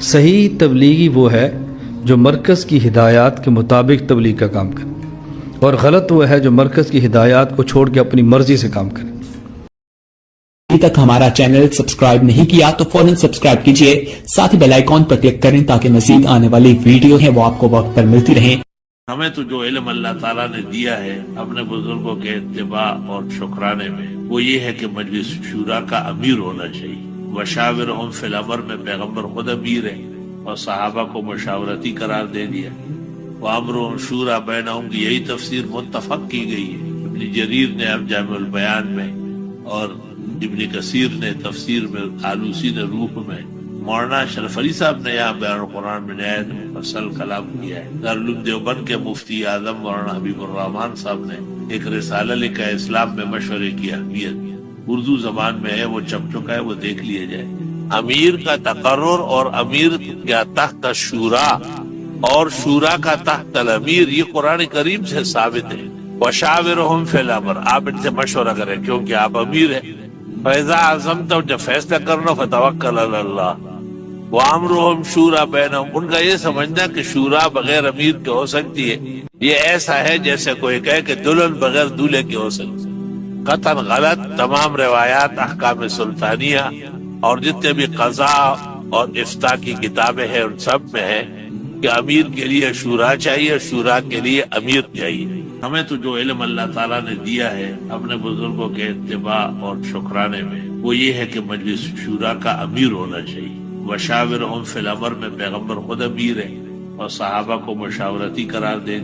صحیح تبلیغی وہ ہے جو مرکز کی ہدایات کے مطابق تبلیغ کا کام کرے، اور غلط وہ ہے جو مرکز کی ہدایات کو چھوڑ کے اپنی مرضی سے کام کرے۔ ابھی تک ہمارا چینل سبسکرائب نہیں کیا تو فوراً سبسکرائب کیجئے، ساتھ ہی بیل آئیکن پر کلک کریں تاکہ مزید آنے والی ویڈیو ہیں وہ آپ کو وقت پر ملتی رہیں۔ ہمیں تو جو علم اللہ تعالیٰ نے دیا ہے اپنے بزرگوں کے اتباع اور شکرانے میں، وہ یہ ہے کہ مجلس شورا کا امیر ہونا چاہیے۔ وشاورہم فی الامر میں پیغمبر خود امیر ہے اور صحابہ کو مشاورتی قرار دے دیا۔ وامرہم شورا بینہم کی یہی تفسیر متفق کی گئی ہے۔ ابن جریر نے اب جامع البیان میں اور ابن کثیر نے تفسیر میں، آلوسی نے روح میں، مولانا اشرف علی صاحب نے یہاں بیان القرآن میں نہایت مفصل کلام کیا ہے۔ دارالعلوم دیوبند کے مفتی اعظم مولانا حبیب الرحمان صاحب نے ایک رسالہ لکھا ہے اسلام میں مشورے کی اہمیت، اردو زبان میں ہے، وہ چھپ چکا ہے، وہ دیکھ لیا جائے۔ امیر کا تقرر اور امیر کا تحت شورا اور شورا کا تحت الامیر، یہ قرآن کریم سے ثابت ہے۔ وشاورہم فی الامر، آپ ان سے مشورہ کریں کیونکہ آپ امیر ہیں۔ فیضا عزمت، جب فیصلہ کرنا فتوکل علی اللہ۔ وامرہم شورا بینہم، ان کا یہ سمجھنا کہ شورا بغیر امیر کے ہو سکتی ہے، یہ ایسا ہے جیسے کوئی کہے کہ دلہن بغیر دولہے کے ہو سکتی ہے۔ قطعاً غلط۔ تمام روایات احکام سلطانیہ اور جتنے بھی قضاء اور افتاء کی کتابیں ہیں ان سب میں ہے کہ امیر کے لیے شورا چاہیے، شورا کے لیے امیر چاہیے۔ ہمیں تو جو علم اللہ تعالیٰ نے دیا ہے اپنے بزرگوں کے اتباع اور شکرانے میں، وہ یہ ہے کہ مجلس شورا کا امیر ہونا چاہیے۔ وشاورہم فی الامر میں پیغمبر خود امیر ہے اور صحابہ کو مشاورتی قرار دے